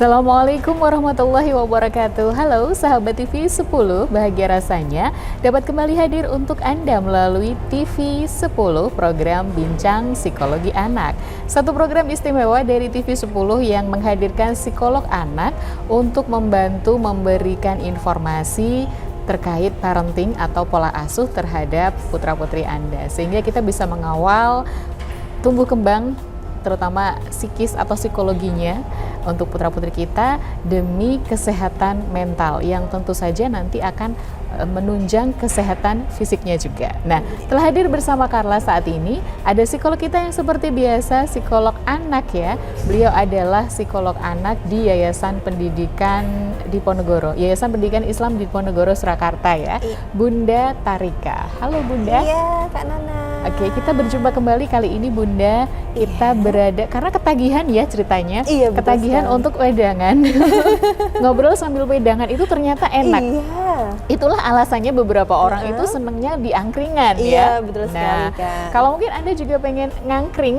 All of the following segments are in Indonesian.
Assalamualaikum warahmatullahi wabarakatuh. Halo sahabat TV 10, bahagia rasanya dapat kembali hadir untuk Anda melalui TV 10 program Bincang Psikologi Anak. Satu program istimewa dari TV 10 yang menghadirkan psikolog anak untuk membantu memberikan informasi terkait parenting atau pola asuh terhadap putra-putri Anda, sehingga kita bisa mengawal tumbuh kembang terutama psikis atau psikologinya untuk putra-putri kita demi kesehatan mental yang tentu saja nanti akan menunjang kesehatan fisiknya juga. Nah, telah hadir bersama Carla saat ini ada psikolog kita yang seperti biasa, psikolog anak ya. Beliau adalah psikolog anak di Yayasan Pendidikan Diponegoro, Yayasan Pendidikan Islam Diponegoro Surakarta ya, Bunda Tarika. Halo Bunda. Iya, Kak Nana. Oke, kita berjumpa kembali kali ini Bunda. Kita berada karena ketagihan ya ceritanya. Iya, ketagihan untuk wedangan. Ngobrol sambil wedangan itu ternyata enak. Iya. Itulah alasannya beberapa orang itu senengnya di angkringan ya. Iya, betul sekali, Nah, Kak. kalau mungkin Anda juga pengen ngangkring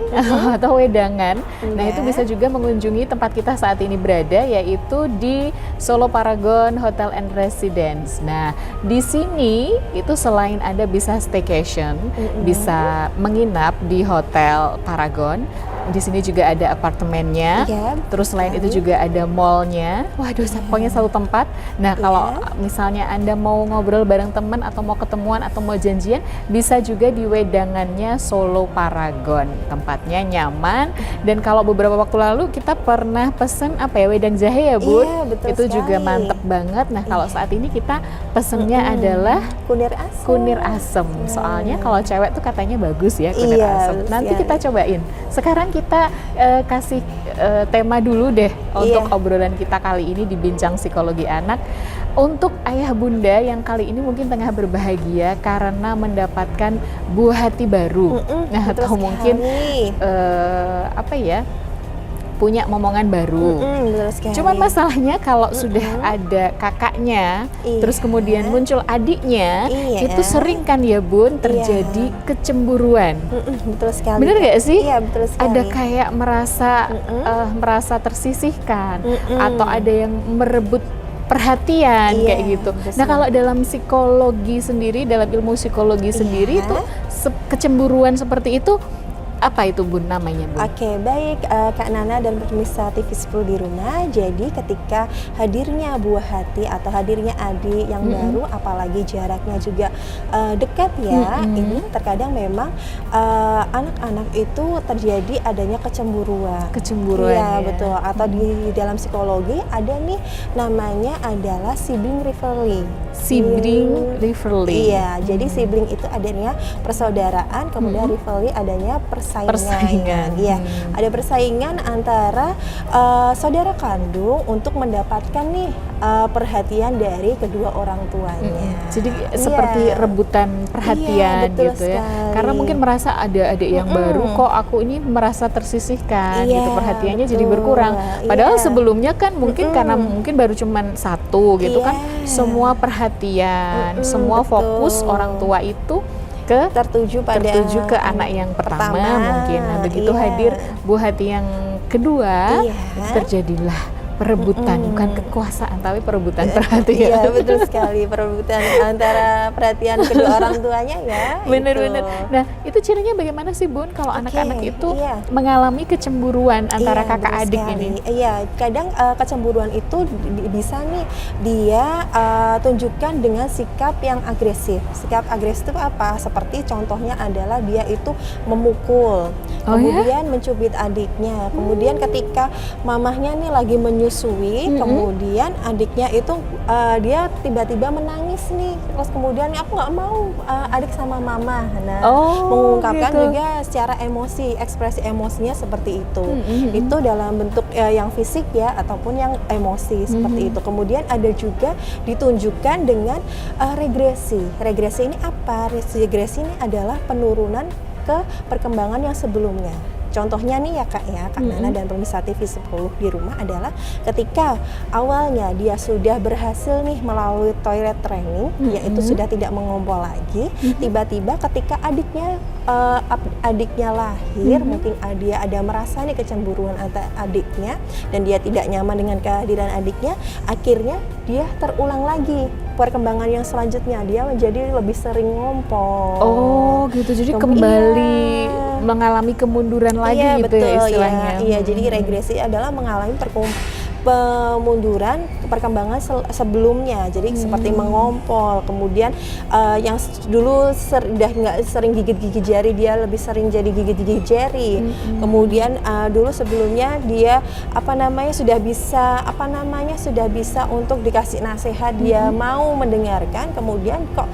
atau wedangan, nah itu bisa juga mengunjungi tempat kita saat ini berada, yaitu di Solo Paragon Hotel and Residence. Nah, di sini itu selain Anda bisa staycation, bisa menginap di Hotel Paragon, di sini juga ada apartemennya. Iya, Terus selain itu juga ada mallnya. Waduh, pokoknya satu tempat. Nah, kalau misalnya Anda mau ngobrol bareng teman atau mau ketemuan atau mau janjian, bisa juga di wedangannya Solo Paragon. Tempatnya nyaman, dan kalau beberapa waktu lalu kita pernah pesen wedang jahe ya Bun? Iya, betul Itu juga sekali. mantep banget. Nah, kalau saat ini kita pesennya adalah kunir asam. kunir asem. Soalnya kalau cewek tuh katanya bagus ya kunir Iya, asem. betul Nanti sekali. kita cobain. Sekarang kita kasih tema dulu deh untuk obrolan kita kali ini di Bincang Psikologi Anak. Untuk ayah bunda yang kali ini mungkin tengah berbahagia karena mendapatkan buah hati baru. Nah, betul atau mungkin sekali. punya momongan baru. Betul sekali. Cuman masalahnya kalau sudah ada kakaknya, terus kemudian muncul adiknya, Iya. itu sering kan ya Bun terjadi kecemburuan. Betul sekali. Bener Kak. gak sih? Iya, betul sekali. Ada kayak merasa tersisihkan, atau ada yang merebut perhatian kayak gitu. betul Nah, kalau dalam psikologi sendiri, dalam ilmu psikologi sendiri itu kecemburuan seperti itu apa itu Bun namanya Bun? Oke, baik Kak Nana dan pemirsa TV 10 di rumah. Jadi ketika hadirnya buah hati atau hadirnya adik yang baru, apalagi jaraknya juga dekat ya, ini terkadang memang anak-anak itu terjadi adanya kecemburuan. Kecemburuan Iya, ya. betul. Atau di dalam psikologi ada nih namanya adalah sibling rivalry. Sibling rivalry. Iya, jadi sibling itu adanya persaudaraan, kemudian rivalry adanya persaingan. Iya, ada persaingan antara saudara kandung untuk mendapatkan nih perhatian dari kedua orang tuanya. Jadi seperti rebutan perhatian betul gitu ya. sekali. Karena mungkin merasa ada adik yang baru, kok aku ini merasa tersisihkan gitu, perhatiannya jadi betul. berkurang. Padahal Iya. sebelumnya kan mungkin karena mungkin baru cuman satu gitu kan, semua perhatian, semua fokus orang tua itu tertuju ke anak yang pertama mungkin. Nah, begitu hadir buah hati yang kedua, terjadilah perebutan, bukan kekuasaan tapi perebutan perhatian. Iya, betul sekali, perebutan antara perhatian kedua orang tuanya ya. Bener-bener. Nah, itu cirinya bagaimana sih Bun kalau anak-anak itu iya. mengalami kecemburuan antara kakak betul adik sekali. ini? Iya, kadang kecemburuan itu bisa nih dia tunjukkan dengan sikap yang agresif. Sikap agresif itu apa? Seperti contohnya adalah dia itu memukul, kemudian mencubit adiknya. Kemudian ketika mamahnya nih lagi menyusui, kemudian adiknya itu dia tiba-tiba menangis nih. Terus kemudian aku nggak mau adik sama mama. Nah, mengungkapkan juga secara emosi, ekspresi emosinya seperti itu. Itu dalam bentuk yang fisik ya, ataupun yang emosi seperti itu. Kemudian ada juga ditunjukkan dengan regresi. Regresi ini apa? Regresi ini adalah penurunan ke perkembangan yang sebelumnya. Contohnya nih ya Kak ya, Kak Nana dan pemirsa TV 10 di rumah adalah ketika awalnya dia sudah berhasil nih melalui toilet training, yaitu sudah tidak mengompol lagi, tiba-tiba ketika adiknya lahir, mungkin dia ada merasa nih kecemburuan antara adiknya dan dia tidak nyaman dengan kehadiran adiknya, akhirnya dia terulang lagi perkembangan yang selanjutnya, dia menjadi lebih sering ngompol. Oh gitu, jadi kembali mengalami kemunduran lagi iya, gitu betul, ya istilahnya. Iya, jadi regresi adalah mengalami pemunduran perkembangan sebelumnya, jadi seperti mengompol, kemudian yang dulu udah nggak sering gigit-gigit jari, dia lebih sering jadi gigit-gigit jari. Kemudian dulu sebelumnya dia sudah bisa untuk dikasih nasihat, dia mau mendengarkan, kemudian kok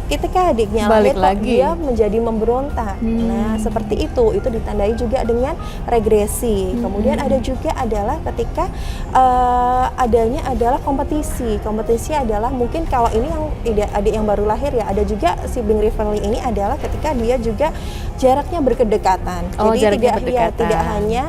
ketika adiknya balik lahir lagi. dia menjadi memberontak. Nah seperti itu ditandai juga dengan regresi. Kemudian ada juga adalah ketika adanya adalah kompetisi. Kompetisi adalah mungkin kalau ini yang adik yang baru lahir ya, ada juga sibling rivalry ini adalah ketika dia juga jaraknya berkedekatan. Jadi tidak hanya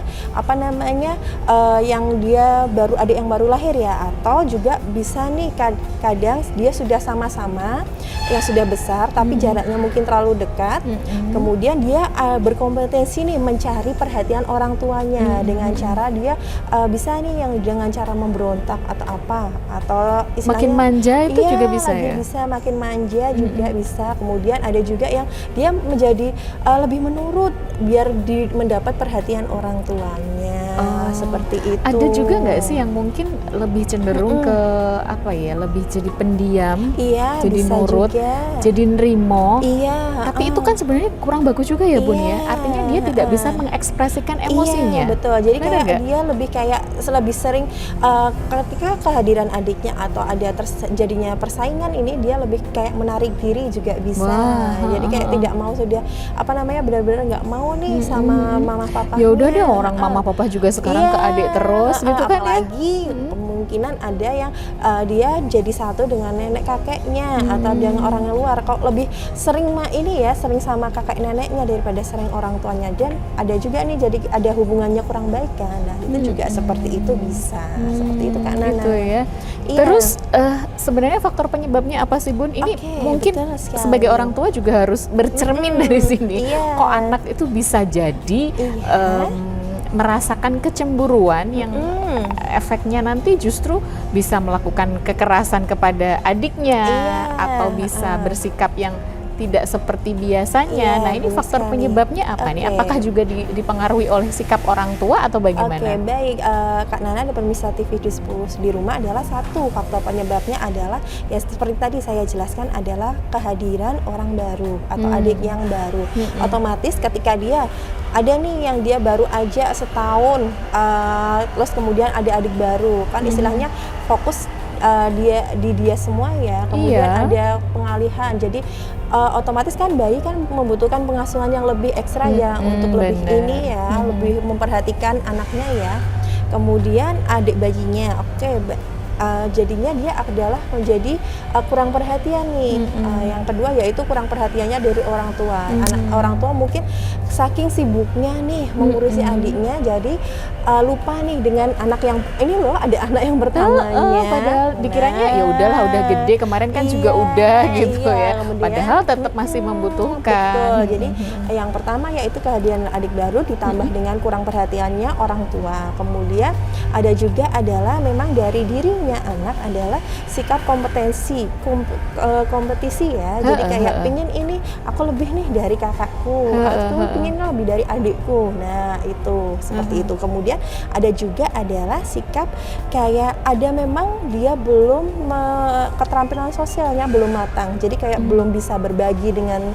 yang dia adik yang baru lahir ya, atau juga bisa nih kadang dia sudah sama-sama yang sudah besar tapi jaraknya mungkin terlalu dekat. Kemudian dia berkompetensi nih mencari perhatian orang tuanya dengan cara dia bisa nih yang dengan cara memberontak atau apa, atau makin manja itu juga bisa ya? Bisa makin manja juga bisa. Kemudian ada juga yang dia menjadi lebih menurut biar mendapat perhatian orang tuanya. Seperti itu. Ada juga nggak sih yang mungkin lebih cenderung ke lebih jadi pendiam, jadi bisa nurut, juga. jadi nerimo. Tapi itu kan kan sebenarnya kurang bagus juga ya Bun ya. Artinya dia tidak bisa mengekspresikan emosinya. Iya, betul. Jadi Benar kayak nggak? dia lebih sering ketika kehadiran adiknya atau ada jadinya persaingan ini, dia lebih kayak menarik diri juga bisa. Jadi kayak tidak mau benar-benar nggak mau nih sama mama papanya. Ya udah deh, orang mama papa juga sekarang ke adik terus gitu kan ya. Apalagi kemungkinan ada yang dia jadi satu dengan nenek kakeknya atau dengan orang yang luar. Kok lebih sering sering sama kakek neneknya daripada sering orang tuanya, dan ada juga nih jadi ada hubungannya kurang baik kan. Nah itu juga seperti itu bisa. Seperti itu Kak Nana. Gitu ya. Iya. Terus sebenarnya faktor penyebabnya apa sih Bun? Ini mungkin betul sekali. sebagai orang tua juga harus bercermin dari sini. Iya. Kok anak itu bisa jadi merasakan kecemburuan yang efeknya nanti justru bisa melakukan kekerasan kepada adiknya atau bisa bersikap yang tidak seperti biasanya. Nah ini faktor penyebabnya apa nih? Apakah juga dipengaruhi oleh sikap orang tua atau bagaimana? Baik, Kak Nana dan pemirsa TV di rumah adalah satu faktor penyebabnya adalah ya seperti tadi saya jelaskan adalah kehadiran orang baru atau adik yang baru. Otomatis ketika dia ada nih yang dia baru aja setahun, terus kemudian ada adik baru, kan istilahnya fokus dia semua ya, kemudian ada pengalihan, jadi otomatis kan bayi kan membutuhkan pengasuhan yang lebih ekstra ya untuk lebih lebih memperhatikan anaknya ya. Kemudian adik bayinya, jadinya dia adalah menjadi kurang perhatian nih. Yang kedua yaitu kurang perhatiannya dari orang tua. Orang tua mungkin saking sibuknya nih mengurusi adiknya, jadi lupa nih dengan anak yang ini loh, ada anak yang pertamanya. Padahal dikiranya ya udahlah, udah gede, kemarin kan juga udah gitu ya. Padahal tetap masih membutuhkan. Betul. Jadi yang pertama yaitu kehadiran adik baru ditambah dengan kurang perhatiannya orang tua. Kemudian ada juga adalah memang dari dirinya anak adalah sikap kompetisi ya. Jadi kayak pingin ini aku lebih nih dari kakakku, aku pingin lebih dari adikku. Nah itu seperti itu. Kemudian ada juga adalah sikap kayak ada memang dia belum keterampilan sosialnya belum matang. Jadi kayak belum bisa berbagi dengan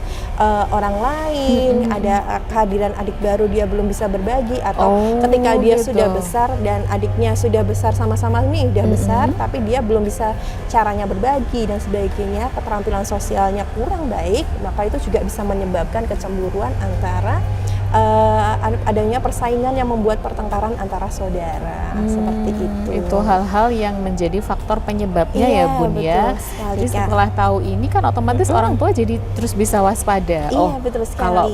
orang lain. Ada kehadiran adik baru dia belum bisa berbagi, atau ketika dia sudah besar dan adiknya sudah besar sama-sama nih udah besar, tapi dia belum bisa caranya berbagi dan sebagainya, keterampilan sosialnya kurang baik, maka itu juga bisa menyebabkan kecemburuan antara adanya persaingan yang membuat pertengkaran antara saudara, seperti itu. Itu hal-hal yang menjadi faktor penyebabnya Iya, ya Bun betul ya. sekali, Jadi Kak. setelah tahu ini kan otomatis orang tua jadi terus bisa waspada. Iya, betul sekali. Kalau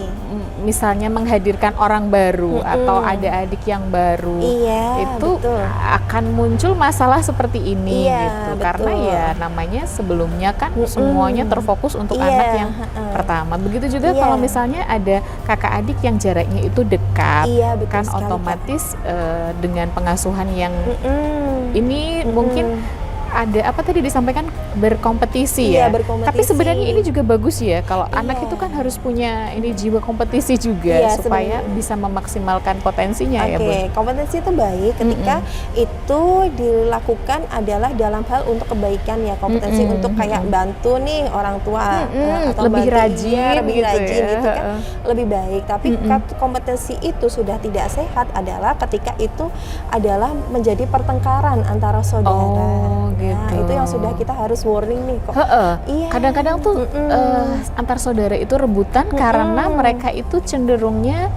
misalnya menghadirkan orang baru atau ada adik yang baru, Iya, itu betul. akan muncul masalah seperti ini Iya, gitu. betul. Karena ya namanya sebelumnya kan semuanya terfokus untuk Iya, anak yang pertama. Begitu juga Iya. kalau misalnya ada kakak adik yang jaraknya itu dekat, Iya, betul kan sekali, Kak. otomatis dengan pengasuhan yang Mm-mm. ini mungkin ada apa tadi disampaikan berkompetisi Iya, ya. berkompetisi. Tapi sebenarnya ini juga bagus ya kalau Iya. anak itu kan harus punya ini jiwa kompetisi juga Iya, supaya sebenarnya. bisa memaksimalkan potensinya ya Bun. Oke, kompetensi itu baik ketika itu dilakukan adalah dalam hal untuk kebaikan ya, kompetensi untuk kayak bantu nih orang tua atau Lebih bantu, rajin iya, lebih gitu rajin ya. gitu kan lebih baik. Tapi kompetensi itu sudah tidak sehat adalah ketika itu adalah menjadi pertengkaran antara saudara. Oh, Nah, gitu. itu yang sudah kita harus warning nih kok. Iya. Kadang-kadang tuh antar saudara itu rebutan karena mereka itu cenderungnya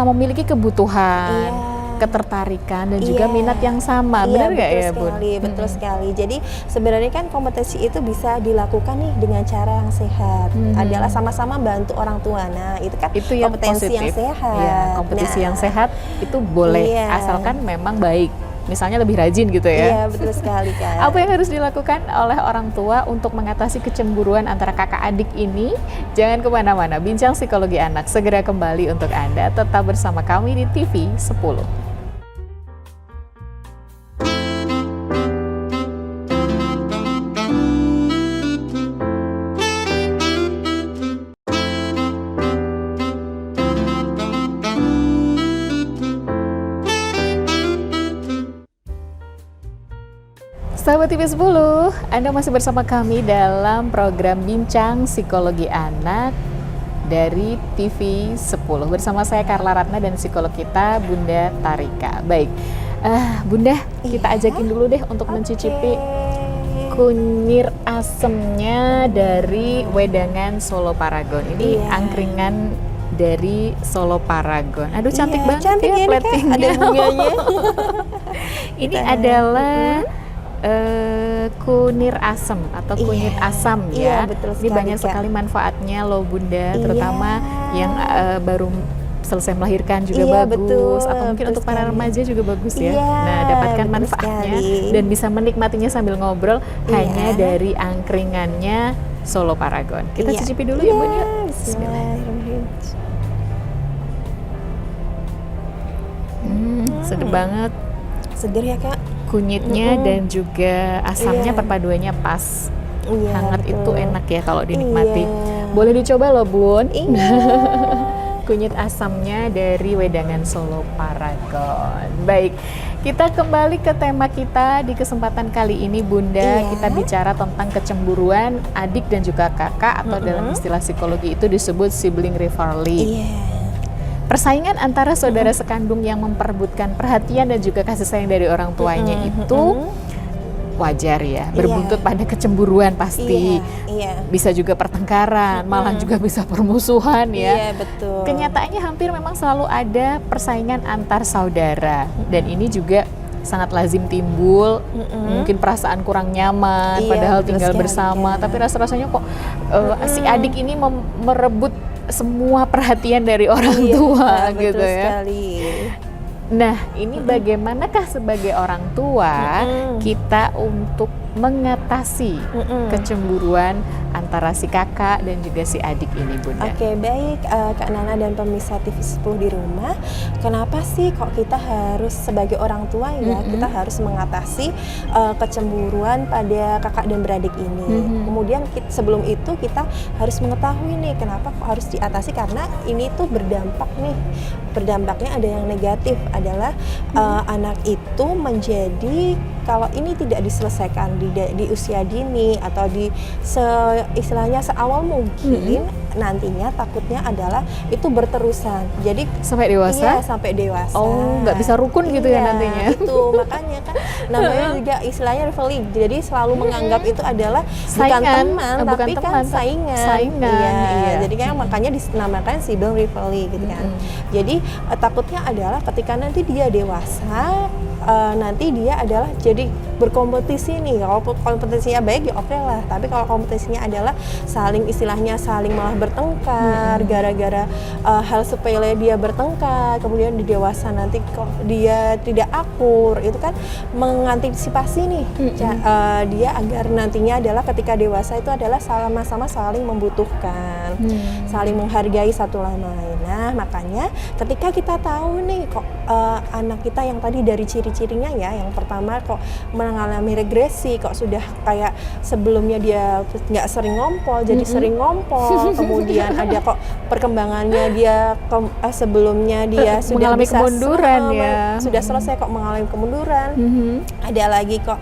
memiliki kebutuhan, Iya. ketertarikan dan juga Iya. minat yang sama. Iya, Benar nggak betul ya Bun? sekali, betul sekali. Jadi sebenarnya kan kompetensi itu bisa dilakukan nih dengan cara yang sehat. Adalah sama-sama bantu orang tua. Nah, itu kan Itu yang kompetensi positif. yang sehat. Ya, kompetisi Nah, yang sehat itu boleh Iya. asalkan memang baik. Misalnya lebih rajin gitu ya. Iya, betul sekali, Kak. Apa yang harus dilakukan oleh orang tua untuk mengatasi kecemburuan antara kakak adik ini? Jangan kemana-mana, Bincang Psikologi Anak segera kembali untuk Anda. Tetap bersama kami di TV 10. Sahabat TV 10, Anda masih bersama kami dalam program Bincang Psikologi Anak dari TV 10. Bersama saya Carla Ratna dan psikolog kita Bunda Tarika. Baik, Bunda, kita ajakin dulu deh untuk mencicipi kunyit asemnya dari Wedangan Solo Paragon. Ini angkringan dari Solo Paragon. Aduh, cantik banget cantik ya ini, Kak. platingnya. Ada bunganya. Ini adalah kunir asam atau kunyit asam Iya, ya. betul Ini sekali, banyak Kak. sekali manfaatnya loh Bunda, Iya. terutama yang baru selesai melahirkan juga Iya, bagus, betul, atau mungkin betul untuk para sekali. remaja juga bagus ya. Iya, Nah, dapatkan betul manfaatnya sekali. dan bisa menikmatinya sambil ngobrol hanya Iya. dari angkringannya Solo Paragon. Kita Iya. cicipi dulu ya Bun ya. Bismillahirrahmanirrahim. Sedap banget. Seger ya, Kak? Kunyitnya dan juga asamnya Iya. perpaduannya pas. Iya, Hangat betul. itu enak ya kalau dinikmati. Iya. Boleh dicoba loh Bun. Iya. Kunyit asamnya dari Wedangan Solo Paragon. Baik, kita kembali ke tema kita di kesempatan kali ini Bunda. Iya. Kita bicara tentang kecemburuan adik dan juga kakak atau dalam istilah psikologi itu disebut sibling rivalry. Iya. Persaingan antara saudara sekandung yang memperebutkan perhatian dan juga kasih sayang dari orang tuanya itu wajar ya, berbuntut pada kecemburuan pasti. Iya. Bisa juga pertengkaran, malah juga bisa permusuhan ya. Iya, betul. Kenyataannya hampir memang selalu ada persaingan antar saudara dan ini juga sangat lazim timbul. Mungkin perasaan kurang nyaman Iya, padahal betul tinggal sekali, bersama, Kak. tapi rasa-rasanya kok si adik ini merebut semua perhatian dari orang Iya, tua betul gitu ya. sekali. Nah, ini bagaimanakah sebagai orang tua kita untuk mengatasi kecemburuan antara si kakak dan juga si adik ini, Bunda? Oke, baik Kak Nana dan pemirsa TV 10 di rumah. Kenapa sih kok kita harus sebagai orang tua ya, kita harus mengatasi kecemburuan pada kakak dan beradik ini. Kemudian sebelum itu kita harus mengetahui nih kenapa kok harus diatasi, karena ini tuh berdampak nih. Berdampaknya ada yang negatif adalah anak itu menjadi kalau ini tidak diselesaikan di usia dini atau istilahnya seawal mungkin, nantinya takutnya adalah itu berterusan. Jadi sampai dewasa? Iya, sampai dewasa. Oh, nggak bisa rukun gitu ya nantinya? Itu makanya kan namanya juga istilahnya rivalry. Jadi selalu menganggap itu adalah bukan teman, tapi kan saingan. Iya. Jadi kan makanya dinamakan sibling rivalry gitu kan. Jadi takutnya adalah ketika nanti dia dewasa, nanti dia adalah jadi berkompetisi nih. Kalau kompetisinya baik ya oke lah, tapi kalau kompetisinya adalah istilahnya saling malah bertengkar gara-gara hal sepele dia bertengkar, kemudian di dewasa nanti kok dia tidak akur, itu kan mengantisipasi nih dia agar nantinya adalah ketika dewasa itu adalah sama-sama saling membutuhkan, saling menghargai satu sama lain. Nah makanya ketika kita tahu nih kok anak kita yang tadi dari ciri-cirinya ya, yang pertama kok mengalami regresi, kok sudah kayak sebelumnya dia nggak sering ngompol jadi sering ngompol, kemudian ada kok perkembangannya dia sebelumnya dia sudah mengalami bisa kemunduran sudah selesai kok mengalami kemunduran, ada lagi kok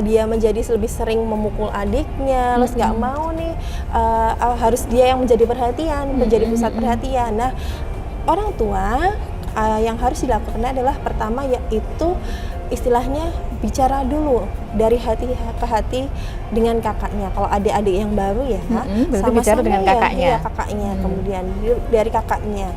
dia menjadi lebih sering memukul adiknya, terus nggak mau nih harus dia yang menjadi perhatian, menjadi pusat perhatian. Nah orang tua yang harus dilakukan adalah pertama yaitu istilahnya bicara dulu dari hati ke hati dengan kakaknya. Kalau adik-adik yang baru ya, berarti bicara dengan kakaknya. Ya, kakaknya. Kemudian dari kakaknya,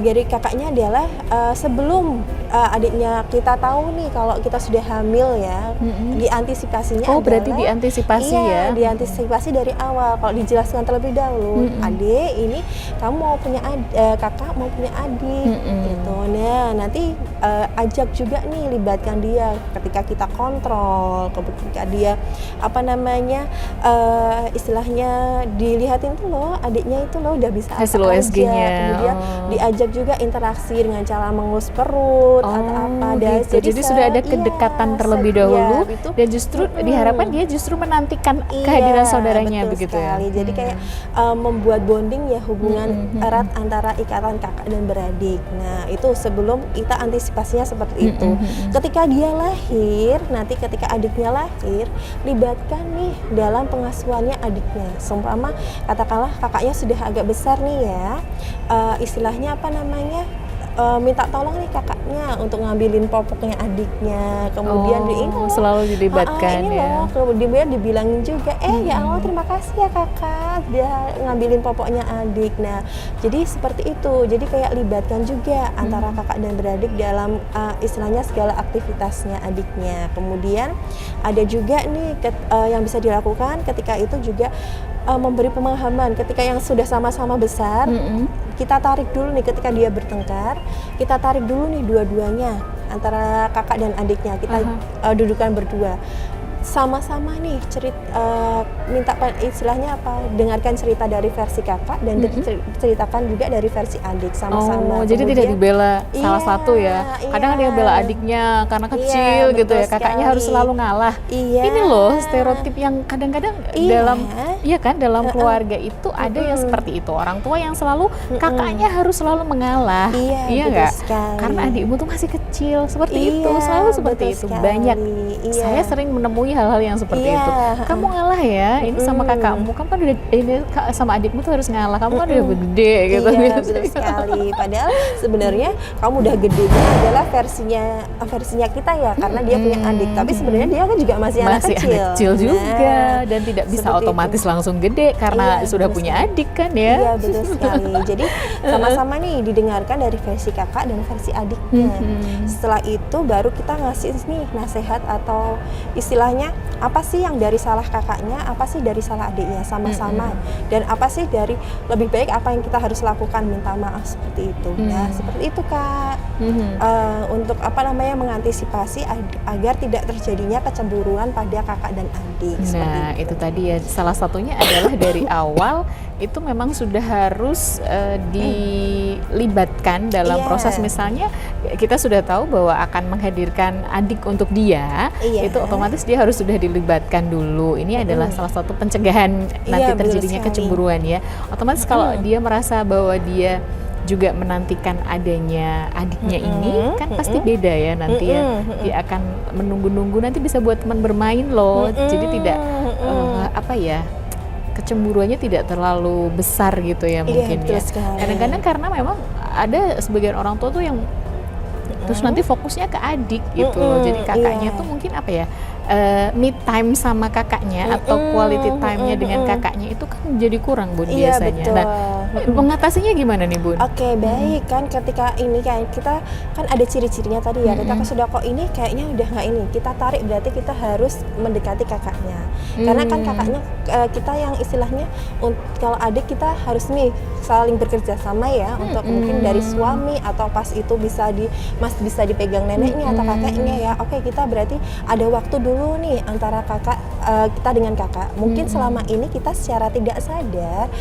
dari kakaknya adalah sebelum adiknya kita tahu nih kalau kita sudah hamil ya, diantisipasinya. Oh berarti diantisipasi ya? Diantisipasi dari awal. Kalau dijelaskan terlebih dahulu, adik ini kamu mau punya kakak mau punya adik, gitu. Nah nanti ajak juga nih, libatkan dia ketika kita kontrol, ketika dia istilahnya dilihatin tuh loh adiknya itu loh udah bisa hasil apa USG-nya. aja, kemudian diajak juga interaksi dengan cara mengelus perut atau apa. Gitu. Jadi sudah ada kedekatan terlebih dahulu dan justru diharapkan dia justru menantikan kehadiran saudaranya begitu sekali. ya. Jadi kayak membuat bonding ya, hubungan erat antara ikatan kakak dan beradik. Nah itu sebelum kita antisipasinya seperti itu. Ketika dia lahir, nanti ketika adiknya lahir, libatkan nih dalam pengasuhannya adiknya. Seumpama katakanlah kakaknya sudah agak besar nih ya, istilahnya minta tolong nih kakaknya untuk ngambilin popoknya adiknya, kemudian selalu dilibatkan ya. Kemudian dibilangin juga, ya Allah terima kasih ya kakak, dia ngambilin popoknya adik. Nah jadi seperti itu, jadi kayak libatkan juga antara kakak dan beradik dalam istilahnya segala aktivitasnya adiknya. Kemudian ada juga nih yang bisa dilakukan ketika itu juga memberi pemahaman ketika yang sudah sama-sama besar. Kita tarik dulu nih ketika dia bertengkar, kita tarik dulu nih dua-duanya antara kakak dan adiknya, kita dudukan berdua sama-sama nih minta istilahnya dengarkan cerita dari versi kakak dan ceritakan juga dari versi adik sama-sama. Jadi tidak dibela salah satu ya. Kadang ada yang bela adiknya karena kecil gitu ya, kakaknya harus selalu ngalah. Ini loh stereotip yang kadang-kadang dalam keluarga itu ada yang seperti itu, orang tua yang selalu kakaknya harus selalu mengalah. Iya nggak? Karena adikmu tuh masih kecil, seperti itu, selalu seperti itu. Banyak. Saya sering menemui hal-hal yang seperti itu. Kamu ngalah ya, ini sama kakakmu, kamu kan udah ini sama adikmu tuh harus ngalah, kamu kan udah gede gitu. Iya, betul sekali. Padahal sebenarnya kamu udah gedenya adalah versinya kita ya, karena dia punya adik. Tapi sebenarnya dia kan juga masih anak kecil juga dan tidak bisa otomatis langsung gede karena sudah punya adik kan ya. Iya, betul sekali. Jadi sama-sama nih didengarkan dari versi kakak dan versi adiknya. Setelah itu baru kita ngasih nih nasihat atau istilahnya apa sih yang dari salah kakaknya, apa sih dari salah adiknya, sama-sama. Dan apa sih dari lebih baik apa yang kita harus lakukan, minta maaf seperti itu. Nah, seperti itu Kak. Untuk mengantisipasi agar tidak terjadinya kecemburuan pada kakak dan adik. Nah, itu tadi ya, salah satunya adalah dari awal itu memang sudah harus dilibatkan dalam proses. Misalnya kita sudah tahu bahwa akan menghadirkan adik untuk dia, itu otomatis dia harus sudah dilibatkan dulu. Ini adalah salah satu pencegahan nanti terjadinya kecemburuan ya. Otomatis kalau dia merasa bahwa dia juga menantikan adanya adiknya ini, kan pasti beda ya nanti ya. Dia akan menunggu-nunggu nanti bisa buat teman bermain loh. Jadi tidak apa ya, kecemburuannya tidak terlalu besar gitu ya mungkin ya. Kadang-kadang karena memang ada sebagian orang tua tuh yang terus nanti fokusnya ke adik gitu loh. Jadi kakaknya tuh mungkin apa ya, me time sama kakaknya atau quality time-nya dengan kakaknya itu kan jadi kurang Bun biasanya. Betul. Nah, mengatasinya gimana nih Bun? Oke, baik kan ketika ini kayak kita kan ada ciri-cirinya tadi ya. Ketika sudah kok ini kayaknya udah nggak ini, kita tarik berarti kita harus mendekati kakaknya. Karena kan kakaknya kita yang istilahnya kalau adik kita harus nih saling bekerja sama ya untuk mungkin dari suami atau pas itu bisa bisa dipegang neneknya atau kakeknya ya. Oke, kita berarti ada waktu dulu nih antara kakak kita dengan kakak. Mungkin selama ini kita secara tidak sadar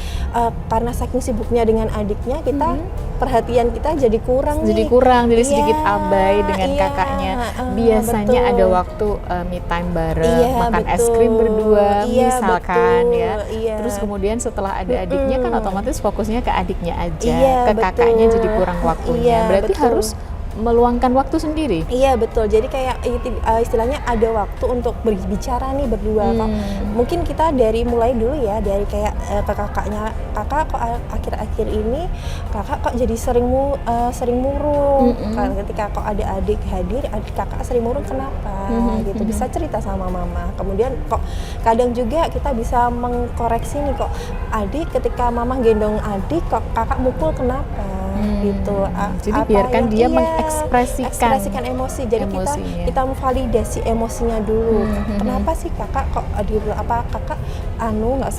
karena saking sibuknya dengan adiknya kita perhatian kita jadi kurang jadi sedikit abai dengan kakaknya. Biasanya ada waktu me time bareng, makan es krim berdua misalkan ya. Terus kemudian setelah ada adiknya kan otomatis fokusnya ke adiknya aja, ke kakaknya jadi kurang waktunya. Berarti harus meluangkan waktu sendiri. Iya betul. Jadi kayak istilahnya ada waktu untuk berbicara nih berdua. Mungkin kita dari mulai dulu ya, dari kayak ke kakaknya, kakak kok akhir-akhir ini kakak kok jadi sering murung. Kan ketika kok ada adik hadir, adik kakak sering murung kenapa? Gitu bisa cerita sama mama. Kemudian kok kadang juga kita bisa mengkoreksi nih kok adik ketika mama gendong adik kok kakak mukul kenapa? Gitu. Jadi biarkan dia mengekspresikan emosi. Jadi kita memvalidasi emosinya dulu. Kenapa sih kakak kok kakak nggak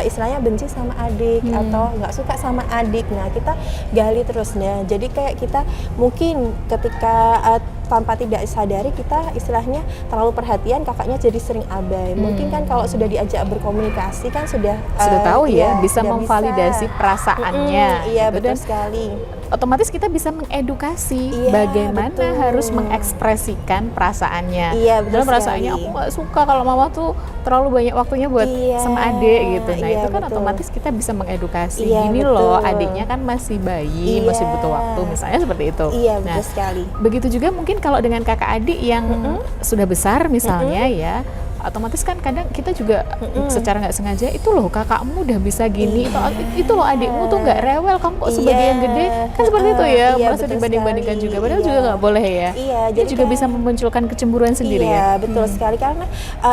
istilahnya benci sama adik atau nggak suka sama adik. Nah, kita gali terusnya. Jadi kayak kita mungkin ketika tanpa tidak sadari kita istilahnya terlalu perhatian, kakaknya jadi sering abai. Mungkin kan kalau sudah diajak berkomunikasi kan sudah tahu ya, bisa memvalidasi perasaannya. Iya, betul sekali. Otomatis kita bisa mengedukasi bagaimana harus mengekspresikan perasaannya. Dalam perasaannya aku nggak suka kalau mama tuh terlalu banyak waktunya buat sama adik gitu. Nah itu kan otomatis kita bisa mengedukasi. Gini loh, adiknya kan masih bayi, masih butuh waktu, misalnya seperti itu. Betul sekali. Begitu juga mungkin kalau dengan kakak adik yang sudah besar misalnya ya. Otomatis kan kadang kita juga secara nggak sengaja, itu loh kakakmu udah bisa gini, itu loh adikmu tuh nggak rewel, kamu kok sebagai yang gede kan seperti itu ya, merasa dibanding-bandingkan juga, padahal juga nggak boleh ya. Jadi juga bisa memunculkan kecemburuan sendiri ya. Betul sekali, karena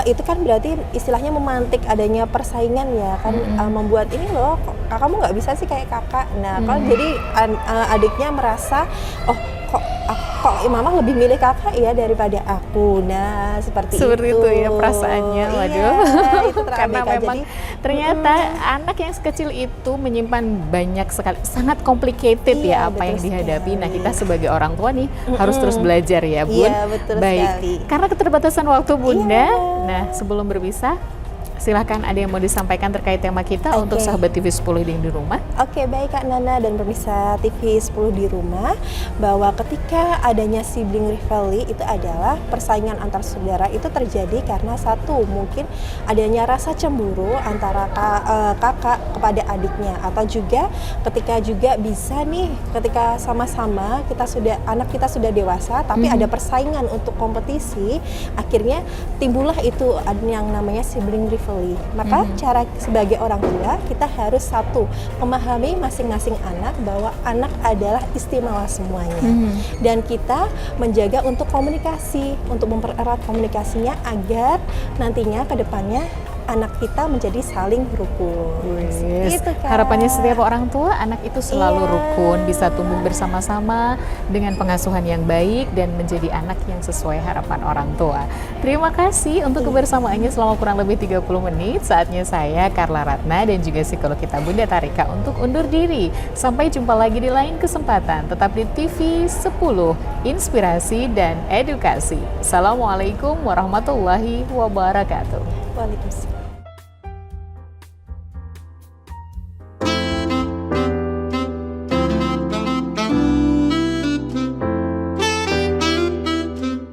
itu kan berarti istilahnya memantik adanya persaingan ya kan, membuat ini loh kakakmu nggak bisa sih kayak kakak. Nah kalau jadi adiknya merasa kok mama lebih milih kakak ya daripada aku. Nah seperti itu ya perasaannya. Waduh, itu karena memang ternyata anak yang sekecil itu menyimpan banyak sekali, sangat complicated ya apa yang dihadapi. Nah kita sebagai orang tua nih harus terus belajar ya Bun. Baik sekali. Karena keterbatasan waktu Bunda. Nah sebelum berpisah, silahkan ada yang mau disampaikan terkait tema kita untuk sahabat TV 10 di rumah. Oke, baik Kak Nana dan pemirsa TV 10 di rumah, bahwa ketika adanya sibling rivalry itu adalah persaingan antar saudara itu terjadi karena satu, mungkin adanya rasa cemburu antara kakak kepada adiknya, atau juga ketika juga bisa nih ketika sama-sama anak kita sudah dewasa tapi ada persaingan untuk kompetisi, akhirnya timbullah itu yang namanya sibling rivalry. Maka cara sebagai orang tua kita harus satu, memahami masing-masing anak bahwa anak adalah istimewa semuanya, dan kita menjaga untuk komunikasi, untuk mempererat komunikasinya agar nantinya ke depannya anak kita menjadi saling rukun. Gitu, harapannya setiap orang tua anak itu selalu rukun, bisa tumbuh bersama-sama dengan pengasuhan yang baik dan menjadi anak yang sesuai harapan orang tua. Terima kasih untuk kebersamaannya selama kurang lebih 30 menit. Saatnya saya Carla Ratna dan juga psikolog kita Bunda Tarika untuk undur diri. Sampai jumpa lagi di lain kesempatan. Tetap di TV 10, inspirasi dan edukasi. Assalamualaikum warahmatullahi wabarakatuh. Waalaikumsalam.